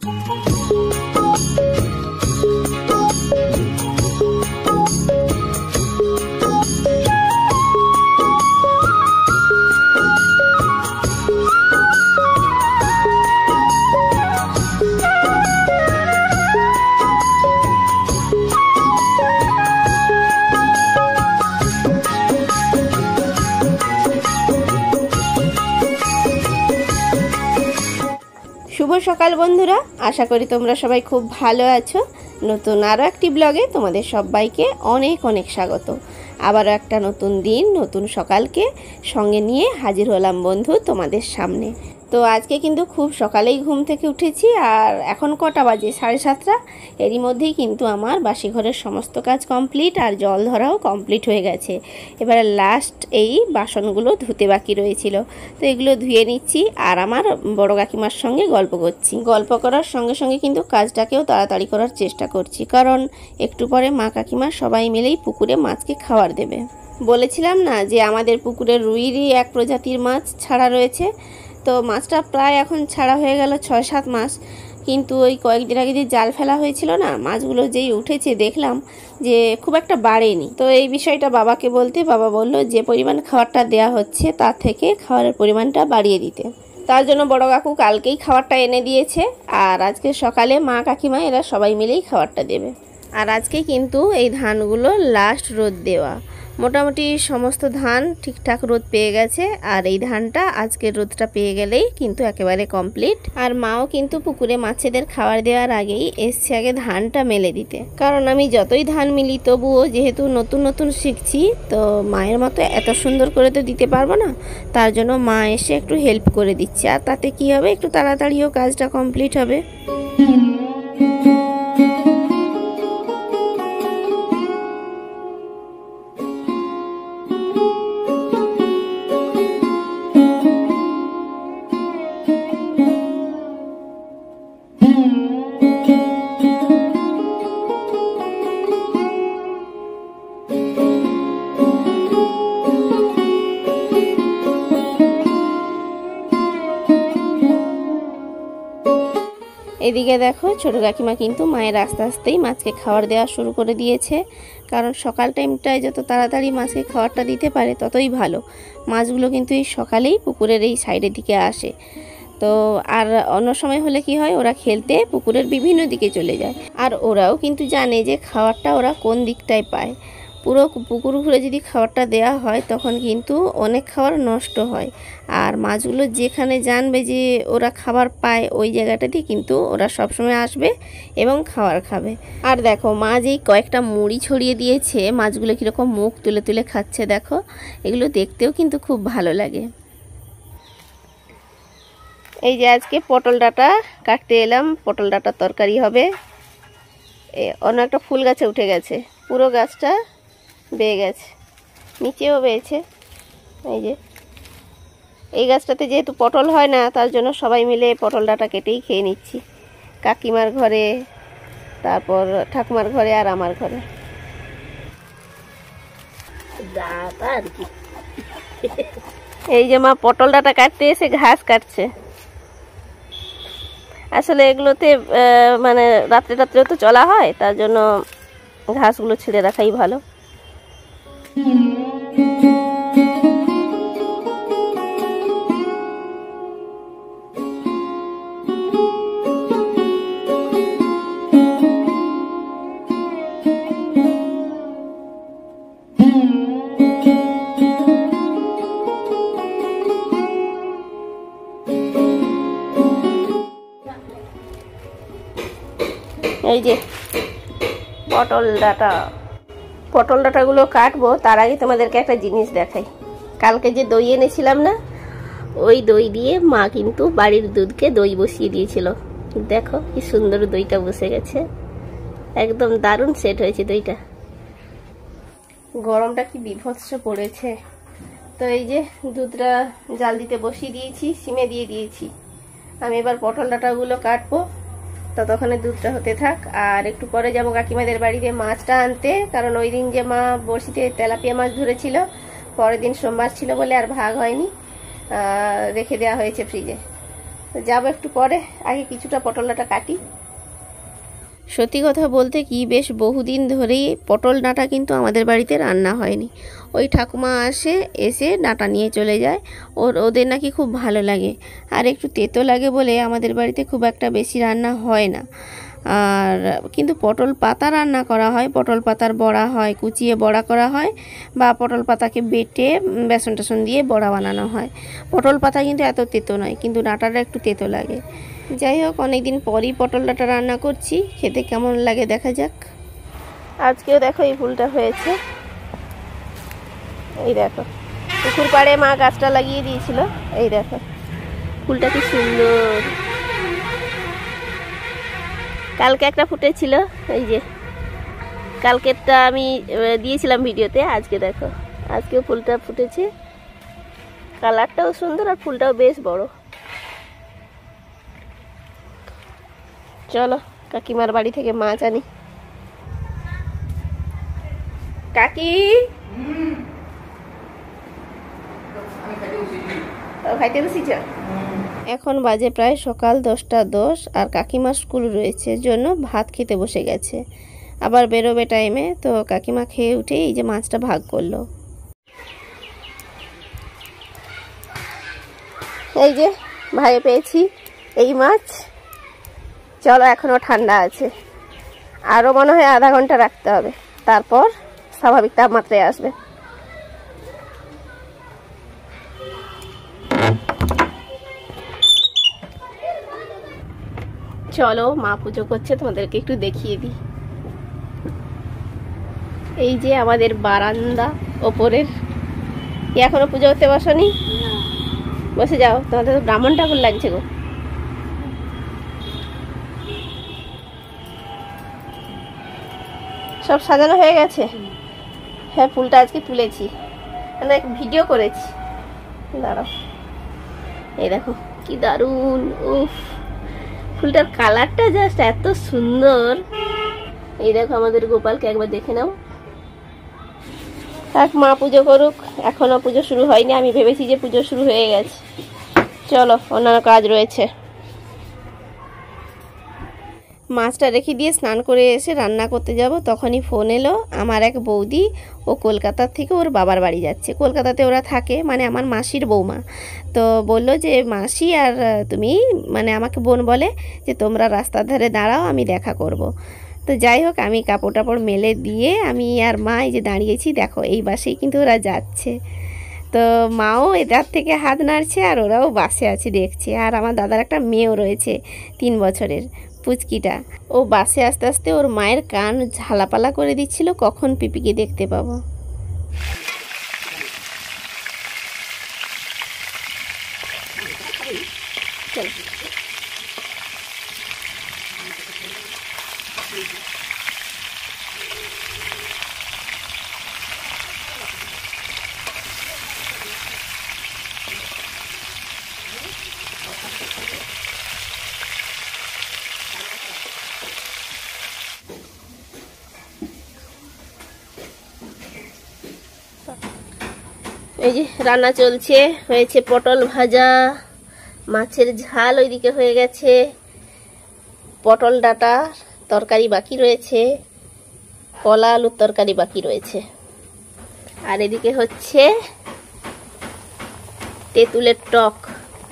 শুভ সকাল বন্ধুরা, আশা করি তোমরা সবাই খুব ভালো আছো। নতুন আরও একটি ব্লগে তোমাদের সবাইকে অনেক অনেক স্বাগত। আবারও একটা নতুন দিন, নতুন সকালকে সঙ্গে নিয়ে হাজির হলাম বন্ধু তোমাদের সামনে। তো আজকে কিন্তু খুব সকালেই ঘুম থেকে উঠেছি, আর এখন কটা বাজে? 7:30। এরই মধ্যেই কিন্তু আমার বাসি ঘরের সমস্ত কাজ কমপ্লিট, আর জল ধরাও কমপ্লিট হয়ে গেছে। এবারে লাস্ট এই বাসনগুলো ধুতে বাকি রয়েছিল, তো এগুলো ধুয়ে নিচ্ছি আর আমার বড় কাকিমার সঙ্গে গল্প করছি। গল্প করার সঙ্গে সঙ্গে কিন্তু কাজটাকেও তাড়াতাড়ি করার চেষ্টা করছি, কারণ একটু পরে মা কাকিমা সবাই মিলেই পুকুরে মাছকে খাবার দেবে। বলেছিলাম না যে আমাদের পুকুরের রুইরই এক প্রজাতির মাছ ছাড়া রয়েছে, তো মাছটা প্রায় এখন ছাড়া হয়ে গেল 6-7 মাস। কিন্তু ওই কয়েকদিন আগে যে জাল ফেলা হয়েছিল না, মাছগুলো যেই উঠেছে দেখলাম যে খুব একটা বাড়েনি। তো এই বিষয়টা বাবাকে বলতে বাবা বলল যে পরিমাণ খাবারটা দেয়া হচ্ছে তার থেকে খাবারের পরিমাণটা বাড়িয়ে দিতে। তার জন্য বড় কাকু কালকেই খাবারটা এনে দিয়েছে, আর আজকে সকালে মা কাকিমা এরা সবাই মিলেই খাবারটা দেবে। আর আজকে কিন্তু এই ধানগুলো লাস্ট রোদ দেওয়া, মোটামুটি সমস্ত ধান ঠিকঠাক রোদ পেয়ে গেছে, আর এই ধানটা আজকের রোদটা পেয়ে গেলেই কিন্তু একেবারে কমপ্লিট। আর মাও কিন্তু পুকুরে মাছেদের খাবার দেওয়ার আগেই এসছে আগে ধানটা মেলে দিতে, কারণ আমি যতই ধান মিলি তবুও যেহেতু নতুন নতুন শিখছি, তো মায়ের মতো এত সুন্দর করে তো দিতে পারবো না। তার জন্য মা এসে একটু হেল্প করে দিচ্ছে, আর তাতে কি হবে, একটু তাড়াতাড়িও কাজটা কমপ্লিট হবে। এদিকে দেখো ছোট কাকিমা কিন্তু মায়ের আস্তে আস্তেই মাছকে খাবার দেওয়া শুরু করে দিয়েছে, কারণ সকাল টাইমটায় যত তাড়াতাড়ি মাছকে খাবারটা দিতে পারে ততই ভালো। মাছগুলো কিন্তু এই সকালেই পুকুরের এই সাইডের দিকে আসে, তো আর অন্য সময় হলে কি হয়, ওরা খেলতে পুকুরের বিভিন্ন দিকে চলে যায়, আর ওরাও কিন্তু জানে যে খাবারটা ওরা কোন দিকটায় পায়। পুরো পুকুর ঘুরে যদি খাবারটা দেয়া হয় তখন কিন্তু অনেক খাবার নষ্ট হয়, আর মাছগুলো যেখানে জানবে যে ওরা খাবার পায় ওই জায়গাটাতেই কিন্তু ওরা সবসময় আসবে এবং খাবার খাবে। আর দেখো মা যেই কয়েকটা মুড়ি ছড়িয়ে দিয়েছে, মাছগুলো কীরকম মুখ তুলে তুলে খাচ্ছে দেখো, এগুলো দেখতেও কিন্তু খুব ভালো লাগে। এই যে আজকে পটল ডাঁটা কাটতে এলাম, পটল ডাঁটার তরকারি হবে। অন্য একটা ফুল গাছে উঠে গেছে, পুরো গাছটা বেয়ে গেছে, নিচেও বেয়েছে। এই যে এই গাছটাতে যেহেতু পটল হয় না, তার জন্য সবাই মিলে পটল ডাঁটা কেটেই খেয়ে নিচ্ছি, কাকিমার ঘরে, তারপর ঠাকুমার ঘরে, আর আমার ঘরে। এই যে মা পটল ডাঁটা কাটতে এসে ঘাস কাটছে। আসলে এগুলোতে মানে রাত্রে রাত্রেও তো চলা হয়, তার জন্য ঘাসগুলো ছিঁড়ে রাখাই ভালো। এই যে পটল ডাঁটাগুলো কাটবো, তার আগে তোমাদেরকে একটা জিনিস দেখাই। কালকে যে দই এনেছিলাম না, ওই দই দিয়ে মা কিন্তু বাড়ির দুধকে দই বসিয়ে দিয়েছিল। দেখো কি সুন্দর দইটা বসে গেছে, একদম দারুণ সেট হয়েছে দইটা। গরমটা কি বিভৎস পড়েছে। তো এই যে দুধটা জাল দিতে বসিয়ে দিয়েছি, সিমে দিয়ে দিয়েছি। আমি এবার পটল ডাঁটাগুলো কাটবো, ততক্ষণে দুধটা হতে থাক। আর একটু পরে যাবো কাকিমাদের বাড়িতে মাছটা আনতে, কারণ ওই দিন যে মা বড়শিতে তেলাপিয়া মাছ ধরেছিল, পরের দিন সোমবার ছিল বলে আর ভাগ হয়নি, রেখে দেওয়া হয়েছে ফ্রিজে। তো যাবো একটু পরে, আগে কিছুটা পটল ডাঁটা কাটি। সত্যি কথা বলতে কি বেশ বহুদিন ধরেই পটল ডাঁটা কিন্তু আমাদের বাড়িতে রান্না হয়নি। ওই ঠাকুমা এসে ডাঁটা নিয়ে চলে যায়, ওদের নাকি খুব ভালো লাগে, আর একটু তেতো লাগে বলে আমাদের বাড়িতে খুব একটা বেশি রান্না হয় না। আর কিন্তু পটল পাতা রান্না করা হয়, পটল পাতার বড়া হয়, কুচিয়ে বড়া করা হয়, বা পটল পাতাকে বেটে বেসন টেসন দিয়ে বড়া বানানো হয়। পটল পাতা কিন্তু এত তেতো নয়, কিন্তু ডাঁটাটা একটু তেতো লাগে। যাই হোক, অনেকদিন পরই পটল ডাঁটা রান্না করছি, খেতে কেমন লাগে দেখা যাক। আজকেও দেখো এই ফুলটা হয়েছে, এই দেখো পুকুর পাড়ে মা গাছটা লাগিয়ে দিয়েছিল, এই দেখো ফুলটা কি সুন্দর। কালকে একটা ফুটেছিল, এই যে কালকেরটা আমি দিয়েছিলাম ভিডিওতে, আজকে দেখো আজকেও ফুলটা ফুটেছে, কালারটাও সুন্দর আর ফুলটাও বেশ বড়। চলো কাকিমার বাড়ি থেকে মাছ আনি। কাকি খাইতে বসেছ? এখন বাজে প্রায় সকাল 10টা 10, আর কাকিমার স্কুল রয়েছে জন্য ভাত খেতে বসে গেছে, আবার বেরোবে টাইমে। তো কাকিমা খেয়ে উঠে এই যে মাছটা ভাগ করলো। এই যে ভাগে পেয়েছি এই মাছ। চলো, এখনো ঠান্ডা আছে, আরও মনে হয় আধা ঘন্টা রাখতে হবে, তারপর স্বাভাবিক তাপমাত্রায় আসবে। চলো, মা পুজো করছে, তোমাদেরকে একটু দেখিয়ে দিই। এই যে আমাদের বারান্দা ওপরের, এখনো পুজো করতে বসনি? বসে যাও, তোমাদের তো ব্রাহ্মণ ঠাকুর লাগছে গো। সব সাজানো হয়ে গেছে? হ্যাঁ, ফুলটা আজকে তুলেছি, মানে ভিডিও করেছি। দাঁড়াও, এই দেখো কি দারুণ, উফ ফুলটার কালারটা জাস্ট এত সুন্দর। এই দেখো আমাদের গোপালকে একবার দেখে নাও। থাক, মা পুজো করুক, এখনো পুজো শুরু হয়নি, আমি ভেবেছি যে পুজো শুরু হয়ে গেছে। চলো, অন্যান্য কাজ রয়েছে। মাছটা রেখে দিয়ে স্নান করে এসে রান্না করতে যাব, তখনই ফোন এলো আমার এক বৌদি, ও কলকাতার থেকে ওর বাবার বাড়ি যাচ্ছে। কলকাতাতে ওরা থাকে, মানে আমার মাসির বৌমা। তো বলল যে মাসি আর তুমি, মানে আমাকে বোন বলে যে তোমরা রাস্তার ধারে দাঁড়াও, আমি দেখা করব। তো যাই হোক, আমি কাপড় টাপড় মেলে দিয়ে আমি আর মা এই যে দাঁড়িয়েছি, দেখো এই বাসেই কিন্তু ওরা যাচ্ছে। তো মাও এটার থেকে হাত নাড়ছে আর ওরাও বাসে আছে দেখছে। আর আমার দাদার একটা মেয়েও রয়েছে 3 বছরের, পুচকিটা, ও বাসে আস্তে আস্তে ওর মায়ের কান ঝালাপালা করে দিচ্ছিল, কখন পিপিকে দেখতে পাবো। চল, এই যে রান্না চলছে, হয়েছে পটল ভাজা, মাছের ঝাল ওইদিকে হয়ে গেছে, পটল ডাঁটা তরকারি বাকি রয়েছে, কলা আলুর তরকারি বাকি রয়েছে, আর এদিকে হচ্ছে তেঁতুলের টক,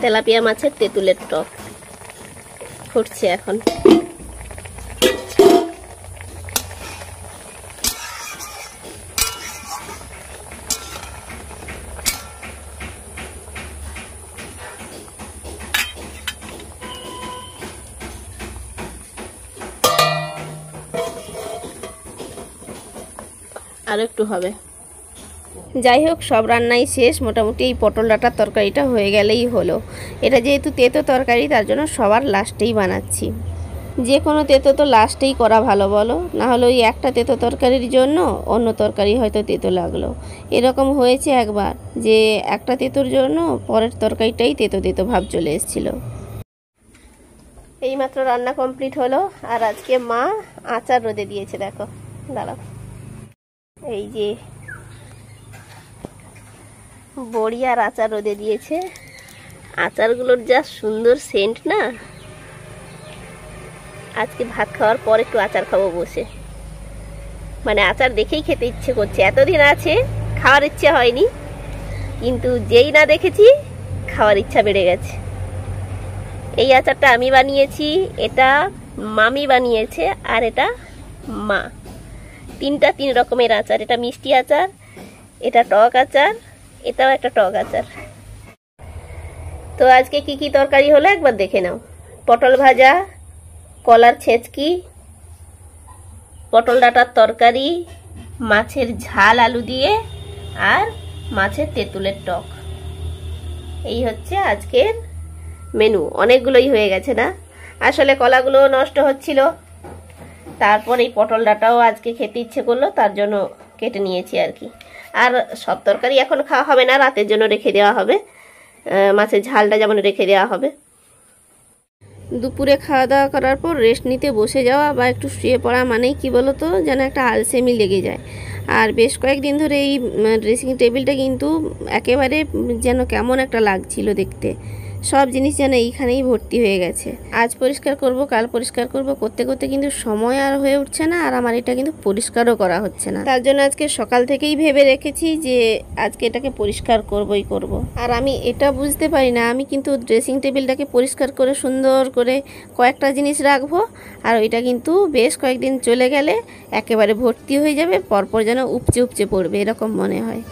তেলাপিয়া মাছের তেঁতুলের টক ফুটছে এখন। আর একটু হবে। যাই হোক, সব রান্নাই শেষ মোটামুটি। এই পটল ডাঁটার তরকারিটা হয়ে গেলেই হলো। এটা যেহেতু তেতো তরকারি, তার জন্য সবার লাস্টেই বানাচ্ছি। যে কোনো তেতো তো লাস্টেই করা ভালো বলো, না হলে ওই একটা তেতো তরকারির জন্য অন্য তরকারি হয়তো তেতো লাগলো। এরকম হয়েছে একবার, যে একটা তেতোর জন্য পরের তরকারিটাই তেতো তেতো ভাব চলে এসেছিলো। এইমাত্র রান্না কমপ্লিট হলো, আর আজকে মা আচার রোদে দিয়েছে, দেখো দাঁড়াও, এই যে বড়ি আর আচার রোদে দিয়েছে। আচারগুলোর যা সুন্দর সেন্ট না, আজকে ভাত খাওয়ার পর একটু আচার খাবো বসে। মানে আচার দেখেই খেতে ইচ্ছে করছে, এতদিন আছে খাওয়ার ইচ্ছে হয়নি, কিন্তু যেই না দেখেছি খাওয়ার ইচ্ছা বেড়ে গেছে। এই আচারটা আমি বানিয়েছি, এটা মামি বানিয়েছে, আর এটা মা। তিন রকমের আচার। এটা মিষ্টি আচার, এটা টক আচার, এটাও একটা টক আচার। তো আজকে কি কি তরকারি হলো একবার দেখে নাও। পটল ভাজা, কলার ছেঁচকি, পটল ডাঁটার তরকারি, মাছের ঝাল আলু দিয়ে, আর মাছের তেঁতুলের টক। এই হচ্ছে আজকের মেনু। অনেকগুলোই হয়ে গেছে না? আসলে কলাগুলো নষ্ট হচ্ছিল, তারপর এই পটল ডাঁটাও আজকে খেতে ইচ্ছে করলো, তার জন্য কেটে নিয়েছি আর কি। আর সব তরকারি এখন খাওয়া হবে না, রাতের জন্য রেখে দেওয়া হবে। মাছের ঝালটা যেমন রেখে দেওয়া হবে। দুপুরে খাওয়া দাওয়া করার পর রেস্ট নিতে বসে যাওয়া বা একটু শুয়ে পড়া মানেই কি বলো তো, যেন একটা আলসেমি লেগে যায়। আর বেশ কয়েকদিন ধরে এই ড্রেসিং টেবিলটা কিন্তু একেবারে যেন কেমন একটা লাগছিল দেখতে। সব জিনিস যেন এইখানেই ভর্তি হয়ে গেছে। আজ পরিষ্কার করব, কাল পরিষ্কার করব করতে করতে কিন্তু সময় আর হয়ে উঠছে না, আর আমার এটা কিন্তু পরিষ্কারও করা হচ্ছে না। তার জন্য আজকে সকাল থেকেই ভেবে রেখেছি যে আজকে এটাকে পরিষ্কার করবই করব। আর আমি এটা বুঝতে পারি না, আমি কিন্তু ড্রেসিং টেবিলটাকে পরিষ্কার করে সুন্দর করে কয়েকটা জিনিস রাখবো, আর ওইটা কিন্তু বেশ কয়েকদিন চলে গেলে একেবারে ভর্তি হয়ে যাবে, পরপর যেন উপচে উপচে পড়বে এরকম মনে হয়।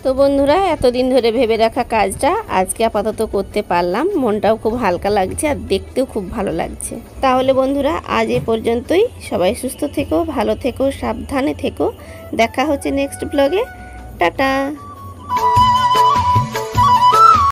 তো বন্ধুরা, এতদিন ধরে ভেবে রাখা কাজটা আজকে আপাতত করতে পারলাম। মনটাও খুব হালকা লাগছে, আর দেখতেও খুব ভালো লাগছে। তাহলে বন্ধুরা, আজ এ পর্যন্তই। সবাই সুস্থ থেকো, ভালো থেকো, সাবধানে থেকো। দেখা হচ্ছে নেক্সট ব্লগে। টাটা।